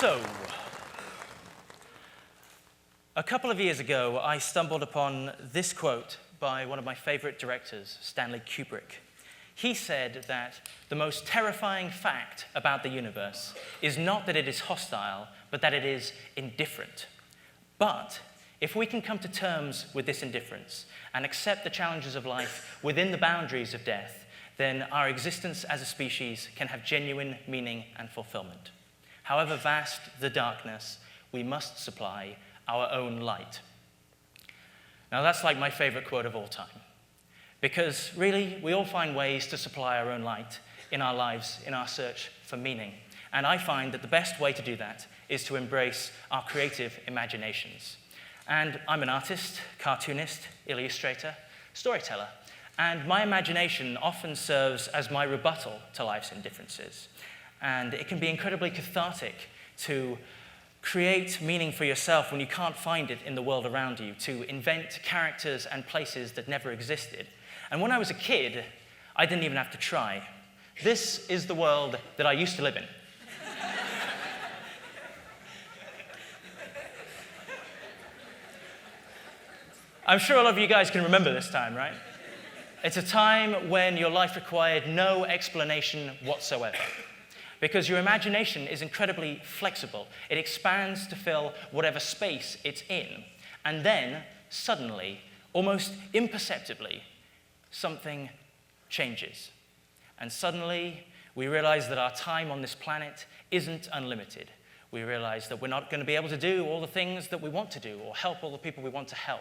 So, a couple of years ago, I stumbled upon this quote by one of my favorite directors, Stanley Kubrick. He said that the most terrifying fact about the universe is not that it is hostile, but that it is indifferent. But if we can come to terms with this indifference and accept the challenges of life within the boundaries of death, then our existence as a species can have genuine meaning and fulfillment. However vast the darkness, we must supply our own light. Now that's like my favorite quote of all time. Because really, we all find ways to supply our own light in our lives, in our search for meaning. And I find that the best way to do that is to embrace our creative imaginations. And I'm an artist, cartoonist, illustrator, storyteller. And my imagination often serves as my rebuttal to life's indifferences. And it can be incredibly cathartic to create meaning for yourself when you can't find it in the world around you, to invent characters and places that never existed. And when I was a kid, I didn't even have to try. This is the world that I used to live in. I'm sure a lot of you guys can remember this time, right? It's a time when your life required no explanation whatsoever. Because your imagination is incredibly flexible. It expands to fill whatever space it's in. And then, suddenly, almost imperceptibly, something changes. And suddenly, we realize that our time on this planet isn't unlimited. We realize that we're not going to be able to do all the things that we want to do or help all the people we want to help.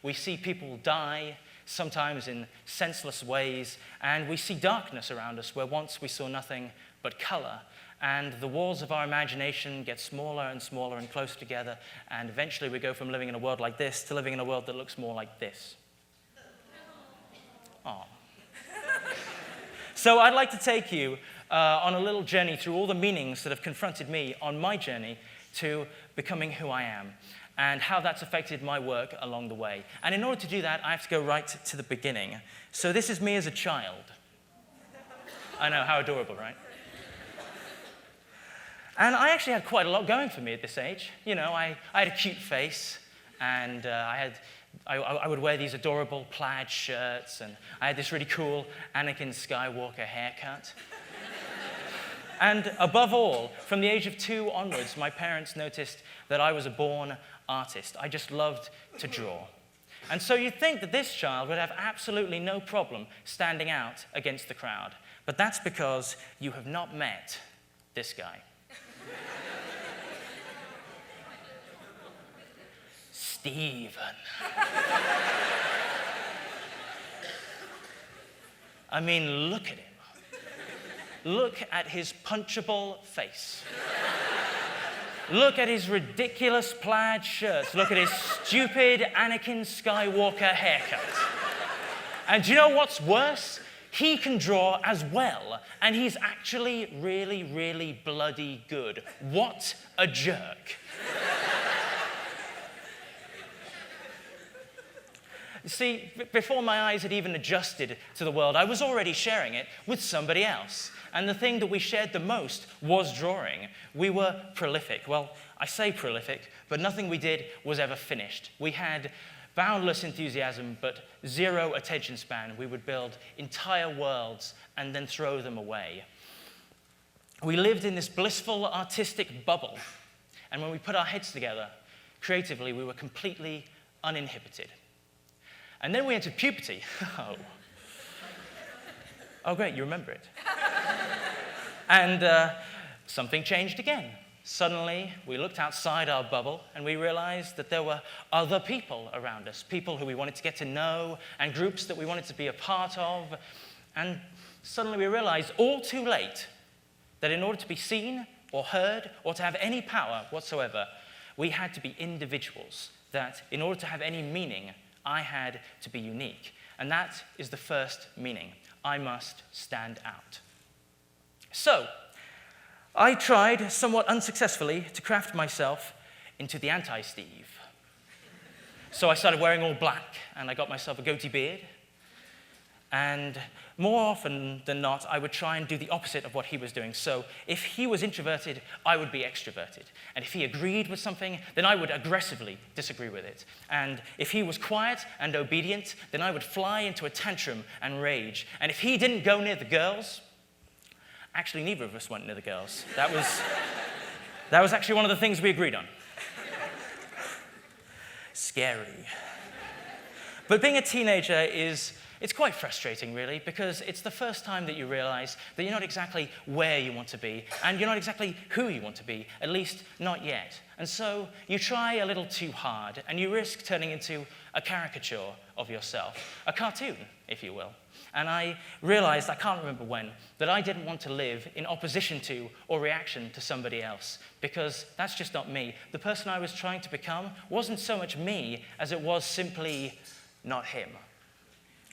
We see people die, sometimes in senseless ways, and we see darkness around us where once we saw nothing but color, and the walls of our imagination get smaller and smaller and closer together, and eventually we go from living in a world like this to living in a world that looks more like this. Oh. So I'd like to take you on a little journey through all the meanings that have confronted me on my journey to becoming who I am, and how that's affected my work along the way. And in order to do that, I have to go right to the beginning. So this is me as a child. I know, how adorable, right? And I actually had quite a lot going for me at this age. You know, I had a cute face, and I would wear these adorable plaid shirts, and I had this really cool Anakin Skywalker haircut. And above all, from the age of 2 onwards, my parents noticed that I was a born artist. I just loved to draw. And so you'd think that this child would have absolutely no problem standing out against the crowd. But that's because you have not met this guy. Stephen. I mean, look at him. Look at his punchable face. Look at his ridiculous plaid shirts. Look at his stupid Anakin Skywalker haircut. And do you know what's worse? He can draw as well, and he's actually really, really bloody good. What a jerk. See, before my eyes had even adjusted to the world, I was already sharing it with somebody else. And the thing that we shared the most was drawing. We were prolific. Well, I say prolific, but nothing we did was ever finished. We had boundless enthusiasm, but zero attention span. We would build entire worlds and then throw them away. We lived in this blissful artistic bubble. And when we put our heads together, creatively, we were completely uninhibited. And then we entered puberty. Oh, great, you remember it. And something changed again. Suddenly, we looked outside our bubble, and we realized that there were other people around us, people who we wanted to get to know, and groups that we wanted to be a part of. And suddenly we realized, all too late, that in order to be seen or heard or to have any power whatsoever, we had to be individuals, that in order to have any meaning, I had to be unique. And that is the first meaning. I must stand out. So, I tried, somewhat unsuccessfully, to craft myself into the anti-Steve. So I started wearing all black, and I got myself a goatee beard. And more often than not, I would try and do the opposite of what he was doing. So if he was introverted, I would be extroverted. And if he agreed with something, then I would aggressively disagree with it. And if he was quiet and obedient, then I would fly into a tantrum and rage. And if he didn't go near the girls, actually neither of us went near the girls. That was actually one of the things we agreed on. Scary. But being a teenager it's quite frustrating, really, because it's the first time that you realize that you're not exactly where you want to be, and you're not exactly who you want to be, at least not yet. And so you try a little too hard, and you risk turning into a caricature of yourself, a cartoon, if you will. And I realized, I can't remember when, that I didn't want to live in opposition to or reaction to somebody else, because that's just not me. The person I was trying to become wasn't so much me as it was simply not him.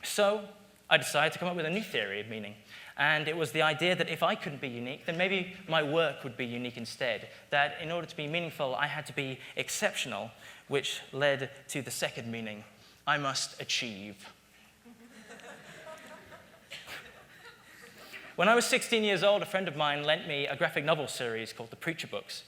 So I decided to come up with a new theory of meaning. And it was the idea that if I couldn't be unique, then maybe my work would be unique instead. That in order to be meaningful, I had to be exceptional, which led to the second meaning. I must achieve. When I was 16 years old, a friend of mine lent me a graphic novel series called The Preacher Books.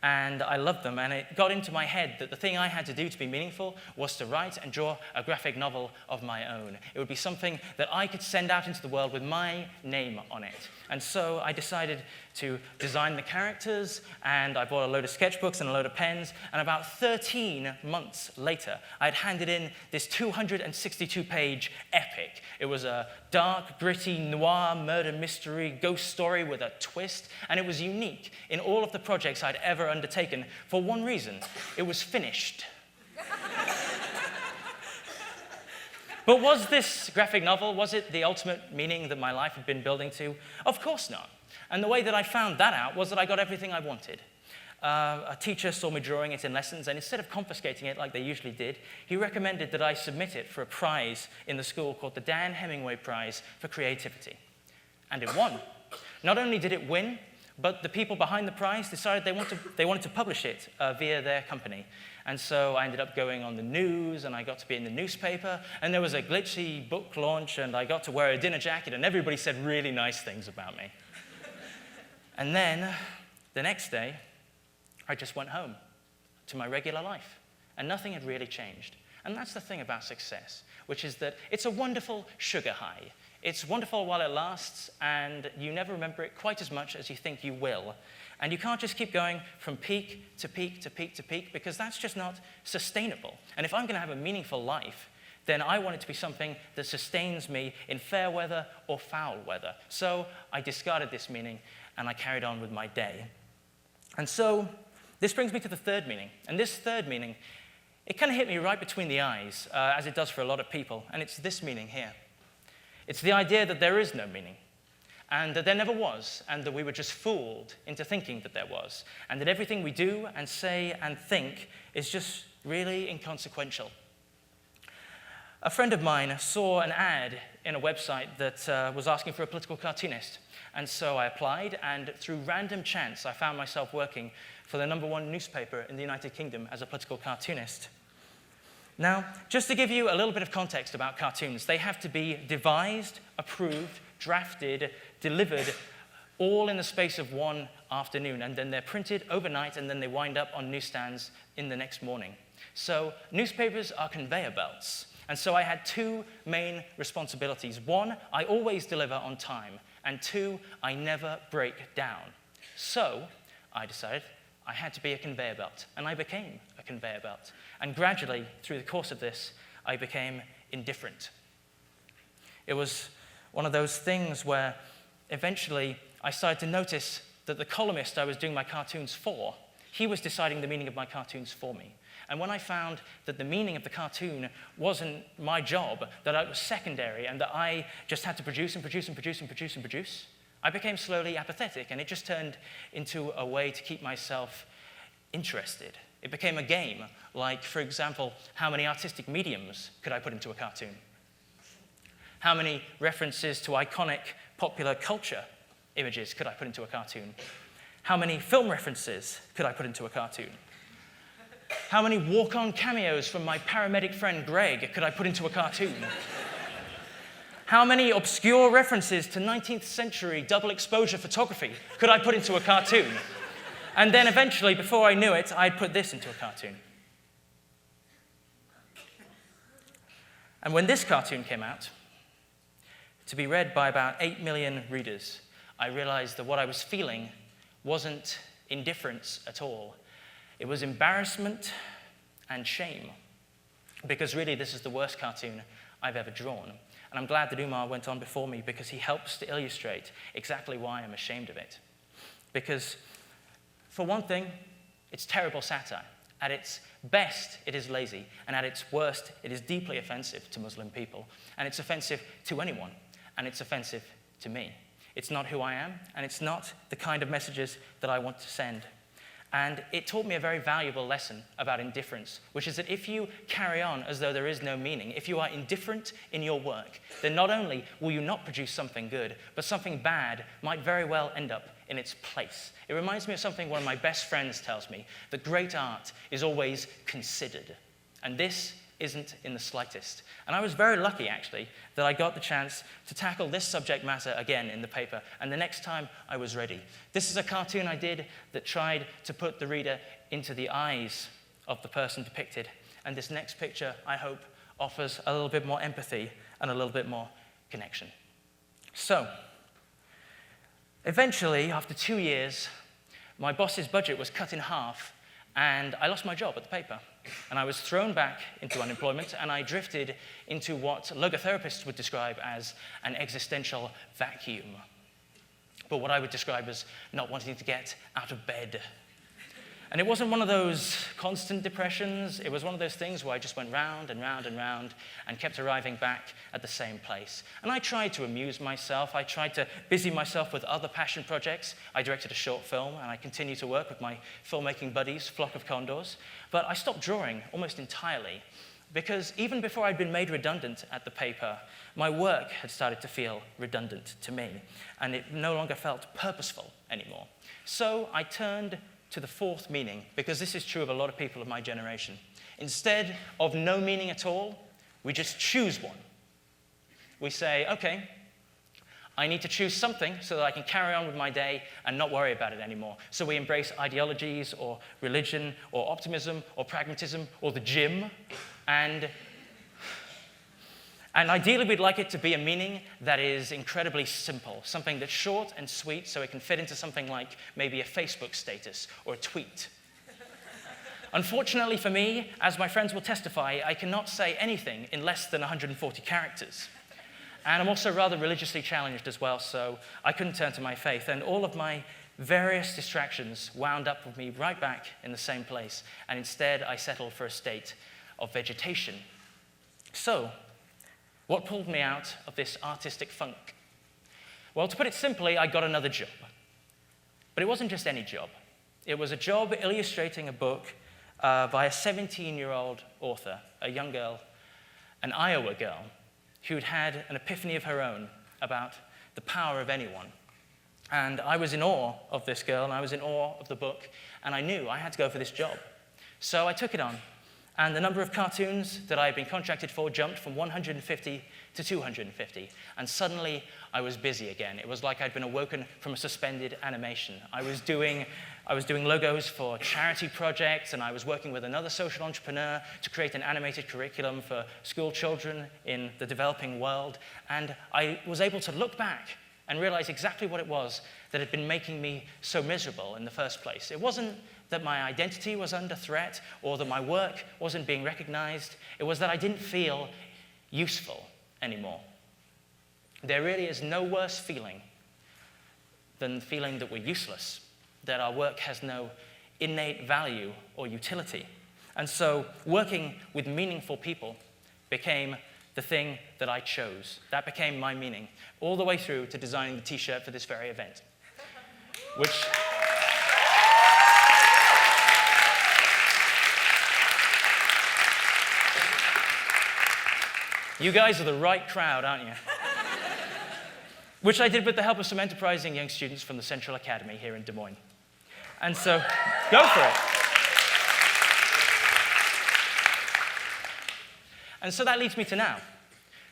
And I loved them, and it got into my head that the thing I had to do to be meaningful was to write and draw a graphic novel of my own. It would be something that I could send out into the world with my name on it. And so I decided to design the characters, and I bought a load of sketchbooks and a load of pens, and about 13 months later, I had handed in this 262-page epic. It was a dark, gritty, noir murder mystery ghost story with a twist, and it was unique in all of the projects I'd ever undertaken for one reason: it was finished. But was this graphic novel, was it the ultimate meaning that my life had been building to? Of course not. And the way that I found that out was that I got everything I wanted. A teacher saw me drawing it in lessons, and instead of confiscating it like they usually did, he recommended that I submit it for a prize in the school called the Dan Hemingway Prize for Creativity. And it won. Not only did it win, but the people behind the prize decided they wanted to publish it via their company. And so I ended up going on the news, and I got to be in the newspaper, and there was a glitchy book launch, and I got to wear a dinner jacket, and everybody said really nice things about me. And then, the next day, I just went home to my regular life, and nothing had really changed. And that's the thing about success, which is that it's a wonderful sugar high. It's wonderful while it lasts, and you never remember it quite as much as you think you will. And you can't just keep going from peak to peak to peak to peak, because that's just not sustainable. And if I'm going to have a meaningful life, then I want it to be something that sustains me in fair weather or foul weather. So I discarded this meaning, and I carried on with my day. And so this brings me to the third meaning. And this third meaning, it kind of hit me right between the eyes, as it does for a lot of people. And it's this meaning here. It's the idea that there is no meaning, and that there never was, and that we were just fooled into thinking that there was, and that everything we do and say and think is just really inconsequential. A friend of mine saw an ad in a website that was asking for a political cartoonist, and so I applied, and through random chance, I found myself working for the #1 newspaper in the United Kingdom as a political cartoonist. Now, just to give you a little bit of context about cartoons, they have to be devised, approved, drafted, delivered, all in the space of one afternoon, and then they're printed overnight, and then they wind up on newsstands in the next morning. So newspapers are conveyor belts, and so I had two main responsibilities. One, I always deliver on time, and two, I never break down. So I decided I had to be a conveyor belt, and I became a conveyor belt. And gradually, through the course of this, I became indifferent. It was one of those things where eventually I started to notice that the columnist I was doing my cartoons for, he was deciding the meaning of my cartoons for me. And when I found that the meaning of the cartoon wasn't my job, that it was secondary, and that I just had to produce and produce and produce and produce and produce, I became slowly apathetic, and it just turned into a way to keep myself interested. It became a game, like, for example, how many artistic mediums could I put into a cartoon? How many references to iconic popular culture images could I put into a cartoon? How many film references could I put into a cartoon? How many walk-on cameos from my paramedic friend Greg could I put into a cartoon? How many obscure references to 19th century double exposure photography could I put into a cartoon? And then eventually, before I knew it, I'd put this into a cartoon. And when this cartoon came out, to be read by about 8 million readers, I realized that what I was feeling wasn't indifference at all. It was embarrassment and shame, because really this is the worst cartoon I've ever drawn. And I'm glad that Umar went on before me, because he helps to illustrate exactly why I'm ashamed of it. Because, for one thing, it's terrible satire. At its best, it is lazy, and at its worst, it is deeply offensive to Muslim people, and it's offensive to anyone, and it's offensive to me. It's not who I am, and it's not the kind of messages that I want to send. And it taught me a very valuable lesson about indifference, which is that if you carry on as though there is no meaning, if you are indifferent in your work, then not only will you not produce something good, but something bad might very well end up in its place. It reminds me of something one of my best friends tells me, that great art is always considered. And this isn't in the slightest. And I was very lucky, actually, that I got the chance to tackle this subject matter again in the paper, and the next time I was ready. This is a cartoon I did that tried to put the reader into the eyes of the person depicted, and this next picture, I hope, offers a little bit more empathy and a little bit more connection. So, eventually, after 2 years, my boss's budget was cut in half, and I lost my job at the paper. And I was thrown back into unemployment, and I drifted into what logotherapists would describe as an existential vacuum. But what I would describe as not wanting to get out of bed. And it wasn't one of those constant depressions. It was one of those things where I just went round and round and round and kept arriving back at the same place. And I tried to amuse myself. I tried to busy myself with other passion projects. I directed a short film, and I continue to work with my filmmaking buddies, Flock of Condors. But I stopped drawing almost entirely, because even before I'd been made redundant at the paper, my work had started to feel redundant to me, and it no longer felt purposeful anymore. So I turned to the fourth meaning, because this is true of a lot of people of my generation. Instead of no meaning at all, we just choose one. We say, okay, I need to choose something so that I can carry on with my day and not worry about it anymore. So we embrace ideologies or religion or optimism or pragmatism or the gym, and ideally we'd like it to be a meaning that is incredibly simple, something that's short and sweet so it can fit into something like maybe a Facebook status or a tweet. Unfortunately for me, as my friends will testify, I cannot say anything in less than 140 characters. And I'm also rather religiously challenged as well, so I couldn't turn to my faith. And all of my various distractions wound up with me right back in the same place. And instead, I settled for a state of vegetation. So, what pulled me out of this artistic funk? Well, to put it simply, I got another job. But it wasn't just any job. It was a job illustrating a book by a 17-year-old author, a young girl, an Iowa girl, who'd had an epiphany of her own about the power of anyone. And I was in awe of this girl, and I was in awe of the book, and I knew I had to go for this job. So I took it on. And the number of cartoons that I had been contracted for jumped from 150 to 250. And suddenly, I was busy again. It was like I'd been awoken from a suspended animation. I was doing logos for charity projects, and I was working with another social entrepreneur to create an animated curriculum for school children in the developing world. And I was able to look back and realize exactly what it was that had been making me so miserable in the first place. It wasn't that my identity was under threat or that my work wasn't being recognized. It was that I didn't feel useful anymore. There really is no worse feeling than feeling that we're useless, that our work has no innate value or utility. And so working with meaningful people became the thing that I chose. That became my meaning, all the way through to designing the t-shirt for this very event, which... You guys are the right crowd, aren't you? Which I did with the help of some enterprising young students from the Central Academy here in Des Moines. And so, go for it. And so that leads me to now.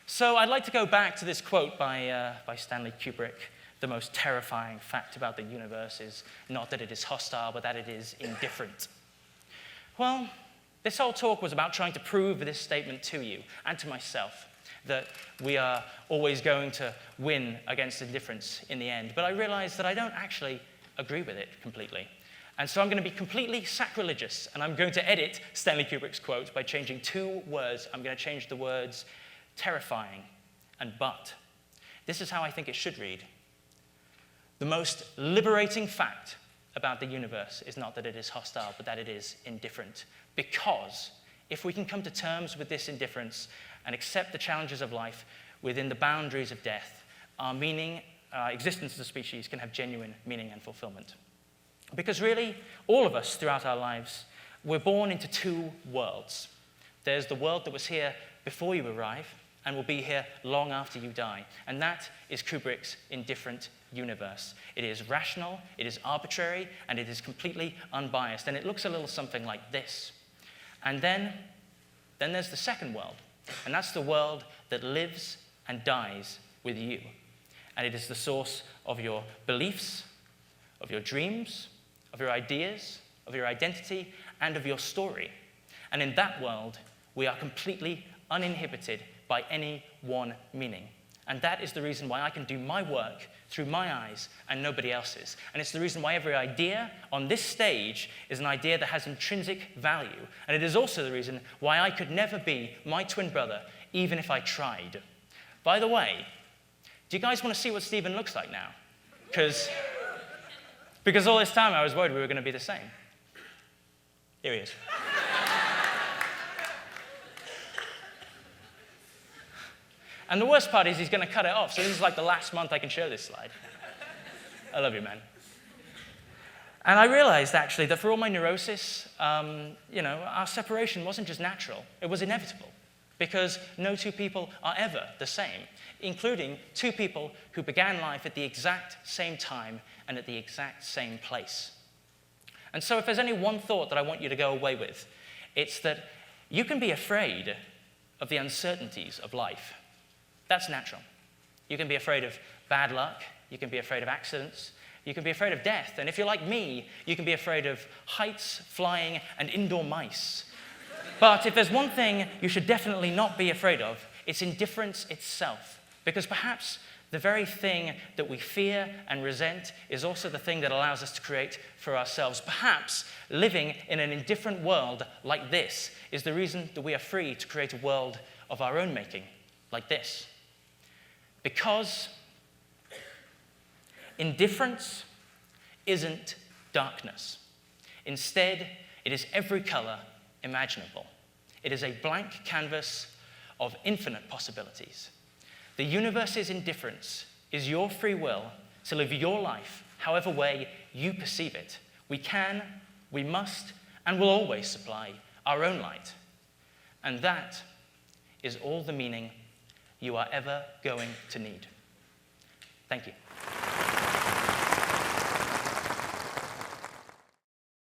So I'd like to go back to this quote by Stanley Kubrick. The most terrifying fact about the universe is not that it is hostile, but that it is indifferent. Well, this whole talk was about trying to prove this statement to you and to myself, that we are always going to win against indifference in the end. But I realized that I don't actually agree with it completely. And so I'm going to be completely sacrilegious, and I'm going to edit Stanley Kubrick's quote by changing 2 words. I'm going to change the words terrifying and but. This is how I think it should read. The most liberating fact about the universe is not that it is hostile, but that it is indifferent. Because if we can come to terms with this indifference and accept the challenges of life within the boundaries of death, our existence as a species can have genuine meaning and fulfillment. Because really, all of us throughout our lives, we're born into 2 worlds. There's the world that was here before you arrive and will be here long after you die. And that is Kubrick's indifferent universe. It is rational, it is arbitrary, and it is completely unbiased. And it looks a little something like this. And then there's the second world. And that's the world that lives and dies with you. And it is the source of your beliefs, of your dreams, of your ideas, of your identity, and of your story. And in that world, we are completely uninhibited by any one meaning. And that is the reason why I can do my work through my eyes and nobody else's. And it's the reason why every idea on this stage is an idea that has intrinsic value. And it is also the reason why I could never be my twin brother, even if I tried. By the way, do you guys want to see what Stephen looks like now? Because all this time I was worried we were going to be the same. Here he is. And the worst part is he's going to cut it off, so this is like the last month I can show this slide. I love you, man. And I realized, actually, that for all my neurosis, our separation wasn't just natural, it was inevitable. Because no 2 people are ever the same, including 2 people who began life at the exact same time and at the exact same place. And so if there's only one thought that I want you to go away with, it's that you can be afraid of the uncertainties of life. That's natural. You can be afraid of bad luck. You can be afraid of accidents. You can be afraid of death. And if you're like me, you can be afraid of heights, flying, and indoor mice. But if there's one thing you should definitely not be afraid of, it's indifference itself. Because perhaps the very thing that we fear and resent is also the thing that allows us to create for ourselves. Perhaps living in an indifferent world like this is the reason that we are free to create a world of our own making, like this. Because indifference isn't darkness. Instead, it is every color imaginable. It is a blank canvas of infinite possibilities. The universe's indifference is your free will to live your life however way you perceive it. We can, we must, and will always supply our own light. And that is all the meaning you are ever going to need. Thank you.